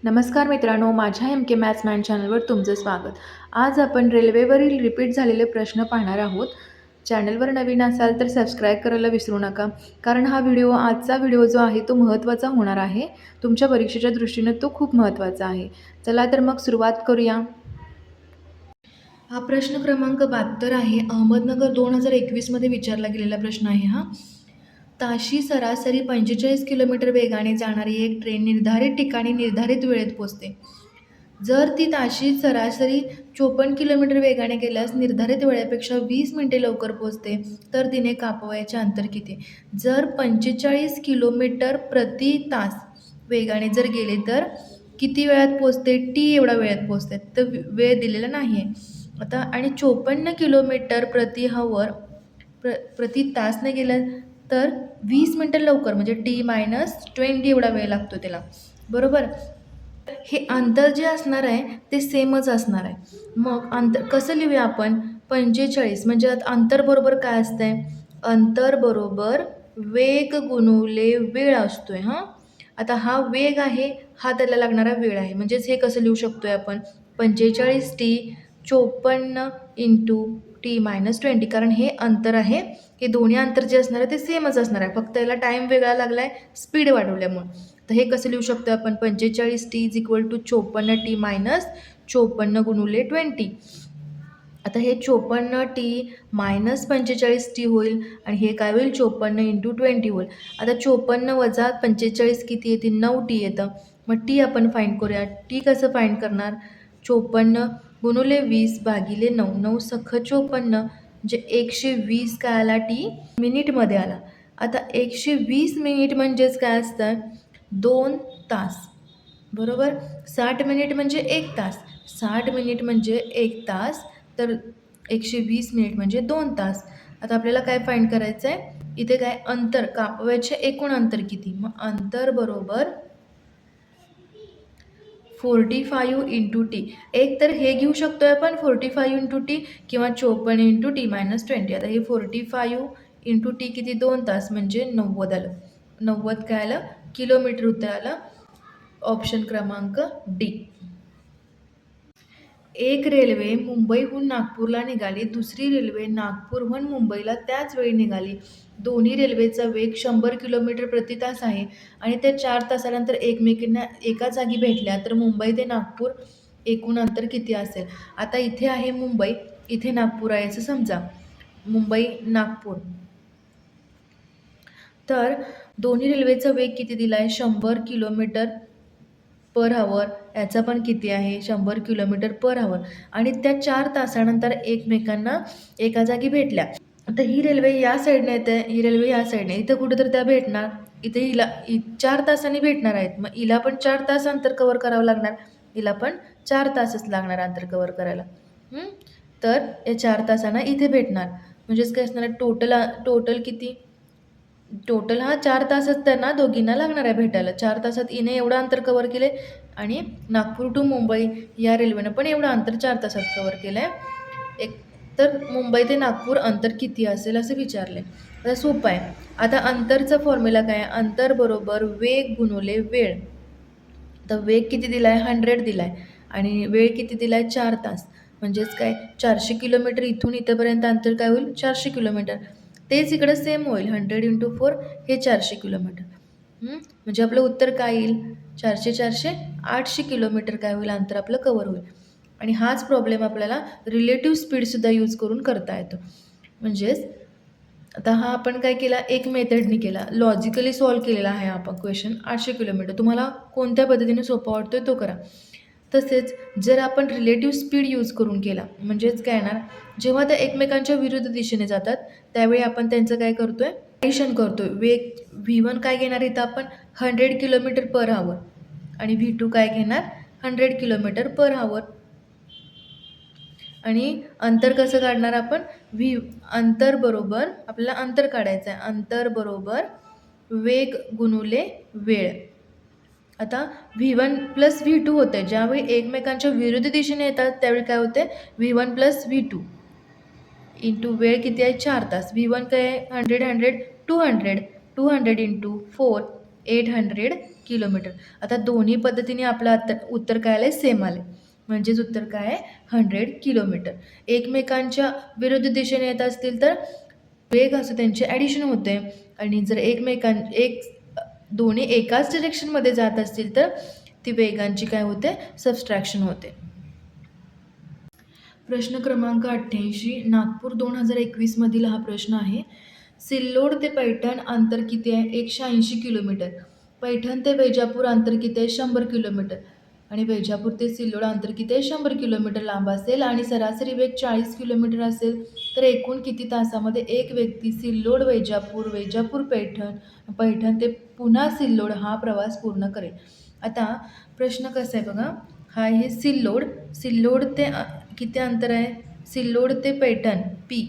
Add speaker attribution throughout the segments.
Speaker 1: नमस्कार मित्रांनो, माझ्या एम के मॅथ्स मॅन चॅनलवर तुमचं स्वागत. आज आपण रेल्वेवरील रिपीट झालेले प्रश्न पाहणार आहोत. चॅनलवर नवीन असाल तर सबस्क्राईब करायला विसरू नका, कारण आजचा व्हिडिओ जो आहे तो महत्त्वाचा होणार आहे. तुमच्या परीक्षेच्या दृष्टीने तो खूप महत्त्वाचा आहे. चला तर मग सुरुवात करूया. हा प्रश्न क्रमांक 72 आहे. अहमदनगर 2021 विचारला गेलेला प्रश्न आहे हा. ताशी सरासरी 45 किलोमीटर वेगाने जाणारी एक ट्रेन निर्धारित ठिकाणी निर्धारित वेळेत पोहोचते. जर ती ताशी सरासरी 54 किलोमीटर वेगाने गेल्यास निर्धारित वेळेपेक्षा 20 मिनिटे लवकर पोहोचते, तर तिने कापावयाचे अंतर किती? जर 45 किलोमीटर प्रति तास वेगाने जर गेले तर किती वेळात पोहोचते? टी एवढा वेळात पोहोचते. तर वेळ दिलेला नाही आहे आता. आणि 54 किलोमीटर प्रति तासने गेलं तर 20 मिनटं लवकर, म्हणजे T-20 एवढा वेळ लागतो त्याला, बरोबर. हे अंतर जे असणार आहे ते सेमच असणार आहे. मग अंतर कसं लिहूया आपण? 45 म्हणजे अंतर बरोबर काय असतंय? अंतर बरोबर वेग गुणुले वेळ असतोय. आता हा वेग आहे, हा त्याला लागणारा वेळ आहे. म्हणजेच हे कसं लिहू शकतोय आपण? 45T 54 इंटू T-20, कारण हे अंतर आहे. हे दोन्ही अंतर जे असणार आहे ते सेमच असणार आहे, फक्त याला टाईम वेगळा लागला आहे स्पीड वाढवल्यामुळे. तर हे कसं लिहू शकतो आपण? 45T = 54T - 54 गुणुले 20. आता हे 54T - 45T होईल आणि हे काय होईल? 54 इंटू 20 होईल. आता 54 वजा 45 किती येते? 9T येतं. मग टी आपण फाईंड करूया. टी कसं फाईंड करणार? 54 गुणुले 20 भागिले 9. 9 सख 54, म्हणजे 120 काय आला? टी मिनिटमध्ये आला. आता 120 मिनिट म्हणजेच काय असतं? 2 तास, बरोबर. 60 मिनिट म्हणजे 1 तास. 60 मिनिट म्हणजे 1 तास, तर 120 मिनिट म्हणजे 2 तास. आता आपल्याला काय फाईंड करायचं आहे? इथे काय अंतर, कापावयाचे एकूण अंतर किती? मग अंतर बरोबर 45 इंटू टी. एक तर हे घेऊ शकतोय आपण 45 इंटू टी, किंवा 54 इंटू T-20. आता हे 45 इंटू टी किती? 2 तास, म्हणजे 90 आलं. 90 काय आलं? किलोमीटर उत्तर आलं. ऑप्शन क्रमांक डी. एक रेल्वे मुंबईहून नागपूरला निघाली, दुसरी रेल्वे नागपूरहून मुंबईला त्याच वेळी निघाली. दोन्ही रेल्वेचा वेग 100 किलोमीटर प्रति तास आहे आणि त्या 4 तासानंतर एकमेकींना एका जागी भेटल्या, तर मुंबई ते नागपूर एकूण अंतर किती असेल? आता इथे आहे मुंबई, इथे नागपूर आहे असं समजा. मुंबई नागपूर. तर दोन्ही रेल्वेचा वेग किती दिला आहे? 100 किलोमीटर पर आवर. याचा पण किती आहे? 100 किलोमीटर पर आवर. आणि त्या 4 तासानंतर एकमेकांना एका जागी भेटल्या. आता ही रेल्वे या साईडने येते, ही रेल्वे या साईडने. इथं कुठं तर त्या भेटणार. इथे हिला 4 तासांनी भेटणार आहेत. मग हिला पण 4 तास अंतर कवर करावं लागणार. हिला पण 4 तासच लागणार अंतर कवर करायला. तर या 4 तासांना इथे भेटणार. म्हणजेच काय असणार? टोटल किती? टोटल 4 तासच त्यांना दोघींना लागणार आहे भेटायला. 4 तासात हिने एवढं अंतर कवर केले आणि नागपूर टू मुंबई या रेल्वेनं पण एवढं अंतर 4 तासात कवर केलं आहे. तर मुंबई ते नागपूर अंतर किती असेल असं विचारले. आता सोपं आहे. आता अंतरचा फॉर्म्युला काय आहे? अंतर बरोबर वेग गुणुले वेळ. तर वेग किती दिला आहे? 100 दिला आहे आणि वेळ किती दिला आहे? 4 तास. म्हणजेच काय? 400 किलोमीटर इथून इथंपर्यंत अंतर काय होईल? 400 किलोमीटर. तेच इकडं सेम होईल. 100 इंटू 4 हे 400 किलोमीटर. म्हणजे आपलं उत्तर काय येईल? 400 400 800 किलोमीटर काय होईल? अंतर आपलं कवर होईल. आणि हाच प्रॉब्लेम आपल्याला रिलेटिव्ह स्पीडसुद्धा यूज करून करता येतो. म्हणजेच आता हा आपण काय केला? एक मेथडनी केला, लॉजिकली सॉल्व्ह केलेला आहे आपण क्वेश्चन. 800 किलोमीटर. तुम्हाला कोणत्या पद्धतीने सोपा वाटतोय तो करा. तसेच जर आपण रिलेटिव्ह स्पीड यूज करून केला, म्हणजेच काय येणार? जेव्हा त्या एकमेकांच्या विरुद्ध दिशेने जातात त्यावेळी आपण त्यांचं काय करतोय? ॲडिशन करतोय. वेग V1 काय घेणार इथं आपण? 100 किलोमीटर पर आवर आणि V2 काय घेणार? 100 किलोमीटर पर आवर. आणि अंतर कसं काढणार आपण? अंतर बरोबर आपल्याला अंतर काढायचं आहे. अंतर बरोबर वेग गुणुले वेळ. आता V1 + V2 होते. ज्यावेळी एकमेकांच्या विरुद्ध दिशेने येतात त्यावेळी काय होते? V1 + V2 इंटू वेळ किती आहे? 4 तास. V1 काय आहे? 100 200 इंटू 4 800 किलोमीटर. आता दोन्ही पद्धतीने आपलं उत्तर काय आलं आहे, सेम आलं आहे. म्हणजेच उत्तर काय आहे, 100 किलोमीटर. एकमेकांच्या विरुद्ध दिशेने येत असतील तर वेग असं त्यांचे ॲडिशन होते आणि जर दोन्ही एकाच डिरेक्शनमध्ये जात असतील तर ती वेगांची काय होते, सबस्ट्रॅक्शन होते. प्रश्न क्रमांक 88 नागपूर 2021 मधील हा प्रश्न आहे. सिल्लोड ते पैठण अंतर किती आहे, 180 किलोमीटर. पैठण ते वैजापूर अंतर किती आहे, 100 किलोमीटर. आणि वैजापूर ते सिल्लोड अंतर किती आहे, 100 किलोमीटर लांब असेल आणि सरासरी वेग 40 किलोमीटर असेल तर एकूण किती तासामध्ये एक व्यक्ती सिल्लोड वैजापूर, वैजापूर पैठण, पैठण ते पुन्हा सिल्लोड हा प्रवास पूर्ण करेल. आता प्रश्न कसा आहे बघा, हा आहे सिल्लोड ते किती अंतर आहे, सिल्लोड ते पैठण पी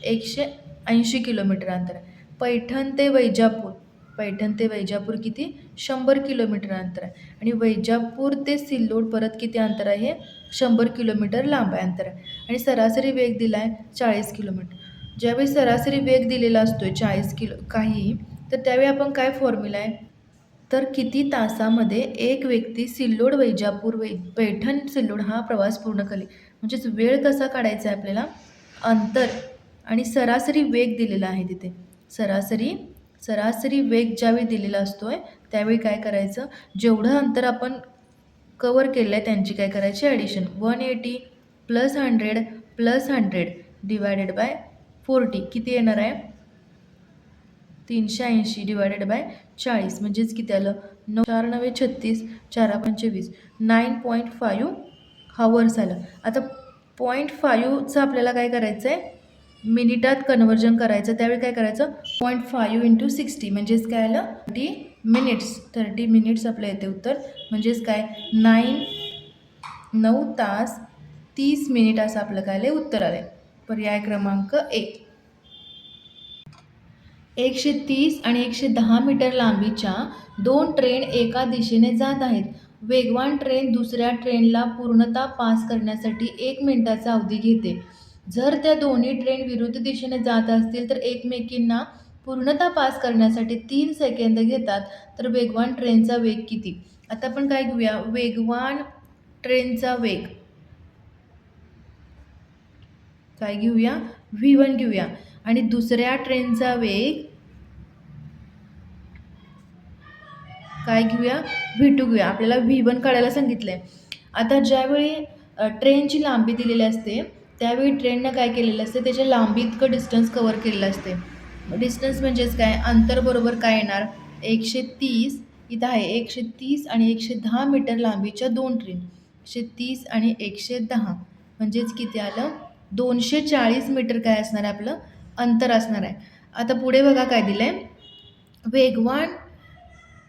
Speaker 1: 180 किलोमीटर अंतर आहे. पैठण ते वैजापूर किती, 100 किलोमीटर अंतर आहे. आणि वैजापूर ते सिल्लोड परत किती अंतर आहे, 100 किलोमीटर लांब आहे अंतर आहे. आणि सरासरी वेग दिला आहे 40 किलोमीटर. ज्यावेळी सरासरी वेग दिलेला असतो 40 काही, तर त्यावेळी आपण काय फॉर्म्युला आहे, तर किती तासामध्ये एक व्यक्ती सिल्लोड वैजापूर पैठण सिल्लोड हा प्रवास पूर्ण करेल. म्हणजेच वेळ कसा काढायचा आहे आपल्याला, अंतर आणि सरासरी वेग दिलेला आहे तिथे. सरासरी वेग ज्यावेळी दिलेला असतो आहे त्यावेळी काय करायचं, जेवढं अंतर आपण कवर केलं आहे त्यांची काय करायची ॲडिशन. 180 + 100 + 100 डिवायडेड बाय 40 किती येणार आहे, 380 डिवायडेड बाय 40 म्हणजेच किती आलं, 4 9 36 4 25 9.5 हवर्स आलं. आता 0.5चं आपल्याला काय करायचं आहे, मिनिटात कन्व्हर्जन करायचं. त्यावेळी काय करायचं, 0.5 × 60 म्हणजेच काय आलं, 30 मिनिट्स आपल्या येते उत्तर. म्हणजेच काय 9 तास 30 मिनिट असं आपलं काय आलं उत्तर आलं आहे. पर्याय क्रमांक 1. 130 आणि 110 मीटर लांबीच्या 2 ट्रेन एका दिशेने जात आहेत. वेगवान ट्रेन दुसऱ्या ट्रेनला पूर्णतः पास करण्यासाठी 1 मिनिटाचा अवधी घेते. जर त्या दोन्ही ट्रेन विरुद्ध दिशेने जात असतील तर एकमेकींना पूर्णतः पास करण्यासाठी 3 सेकंद घेतात. तर वेगवान ट्रेनचा वेग किती. आता आपण काय घेऊया, वेगवान ट्रेनचा वेग काय घेऊया, V1 घेऊया. आणि दुसऱ्या ट्रेनचा वेग काय घेऊया, V2 घेऊया. आपल्याला V1 काढायला सांगितलं आहे. आता ज्यावेळी ट्रेनची लांबी दिलेली असते त्यावेळी ट्रेननं काय केलेलं असते, त्याच्या लांबी इतकं डिस्टन्स कवर केलेलं असते. डिस्टन्स म्हणजेच काय, अंतर बरोबर काय येणार, 130 इथं आहे 130 आणि 110 मीटर लांबीच्या 2 ट्रेन, 130 आणि 110 म्हणजेच किती आलं, 240 मीटर काय असणार आहे आपलं अंतर असणार आहे. आता पुढे बघा काय दिलं आहे, वेगवान.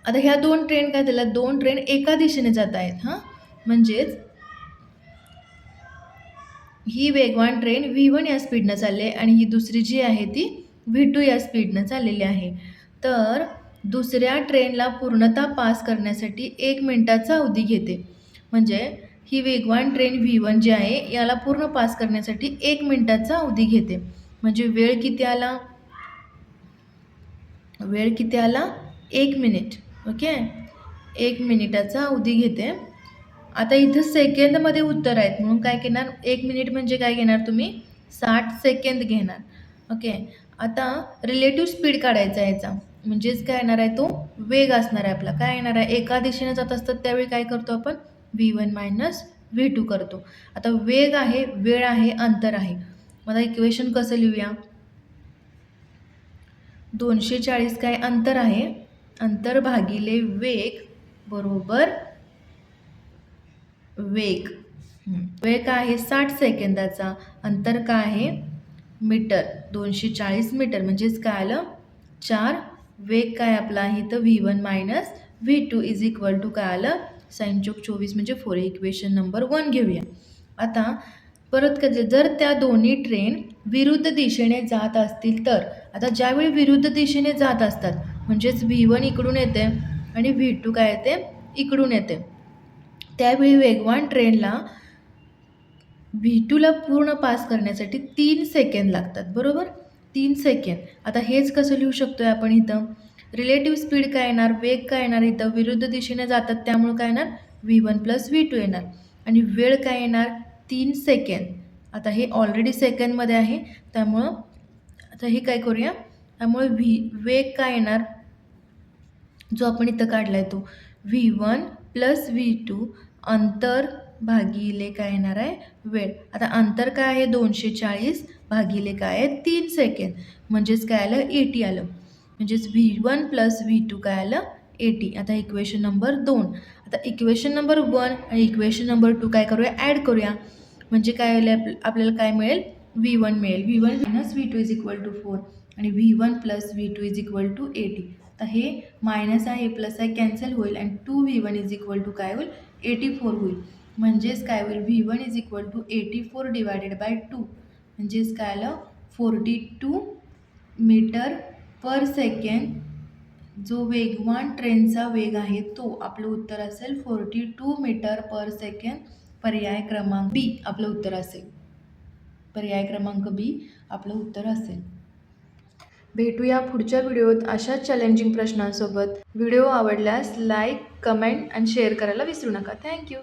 Speaker 1: आता ह्या 2 ट्रेन काय दिल्या, 2 ट्रेन एका दिशेने जात आहेत. म्हणजेच ही वेगवान ट्रेन V1 या स्पीडनं चालली आहे आणि ही दुसरी जी आहे ती V2 या स्पीडनं चाललेली आहे. तर दुसऱ्या ट्रेनला पूर्णतः पास करण्यासाठी 1 मिनिटाचा अवधी घेते. म्हणजे ही वेगवान ट्रेन V1 जी आहे याला पूर्ण पास करण्यासाठी 1 मिनिटाचा अवधी घेते. म्हणजे वेळ किती आला, 1 मिनिट. ओके, 1 मिनिटाचा अवधी घेते. आता इथं सेकंदमध्ये उत्तर आहेत म्हणून काय घेणार, 1 मिनिट म्हणजे काय घेणार तुम्ही, 60 सेकंद घेणार. ओके, आता रिलेटिव्ह स्पीड काढायचा आहे याचा. म्हणजेच काय येणार आहे, तो वेग असणार आहे आपला. काय येणार आहे, एका दिशेने जात असतात त्यावेळी काय करतो आपण, V1 - V2 करतो. आता वेग आहे, वेळ आहे, अंतर आहे. मला इक्वेशन कसं लिहूया, 240 काय अंतर आहे, अंतर भागिले वेग बरोबर वेग. वेळ काय आहे 60 सेकंदाचा, अंतर काय आहे मीटर, 240 मीटर म्हणजेच काय आलं 4. वेग काय आपला आहे तर V1 - V2 = काय आलं sin चौक 24 म्हणजे 4. इक्वेशन नंबर 1 घेऊया. आता परत कधी जर त्या दोन्ही ट्रेन विरुद्ध दिशेने जात असतील तर, आता ज्यावेळी विरुद्ध दिशेने जात असतात म्हणजेच V1 इकडून येते आणि V2 काय येते इकडून येते, त्यावेळी वेगवान ट्रेनला V2ला पूर्ण पास करण्यासाठी 3 सेकंद लागतात. बरोबर, 3 सेकंद. आता हेच कसं लिहू शकतो आहे आपण इथं, रिलेटिव्ह स्पीड काय येणार, वेग काय येणार, इथं विरुद्ध दिशेने जातात त्यामुळे काय येणार V1 + V2 येणार. आणि वेळ काय येणार 3 सेकंद. आता हे ऑलरेडी सेकंदमध्ये आहे त्यामुळं आता हे काय करूया, त्यामुळे वेग काय येणार जो आपण इथं काढलाय तो V1 + V2 अंतर भागिले काय येणार आहे वेळ. आता अंतर काय आहे 240 भागिले काय आहे 3 सेकंद, म्हणजेच काय आलं 80 आलं. म्हणजेच V1 + V2 काय आलं 80. आता इक्वेशन नंबर 2. आता इक्वेशन नंबर 1 आणि इक्वेशन नंबर 2 काय करूया ॲड करूया. म्हणजे काय होईल आपल्याला काय मिळेल V1 मिळेल. V1 - V2 = 4 आणि V1 + V2 = 80. तर हे मायनस आहे प्लस आहे कॅन्सल होईल आणि 2V1 = काय होईल 84 होईल. म्हणजेच काय होईल V1 = 84 / 2 म्हणजेच काय आलं 42 मीटर पर सेकंड. जो वेगवान ट्रेनचा वेग आहे तो आपलं उत्तर असेल 42 मीटर पर सेकंड. पर्याय क्रमांक बी आपलं उत्तर असेल. पर्याय क्रमांक बी आपलं उत्तर असेल. भेटूया पुढच्या व्हिडिओत अशाच चॅलेंजिंग प्रश्नांसोबत. व्हिडिओ आवडल्यास लाईक, कमेंट आणि शेअर करायला विसरू नका. थँक्यू.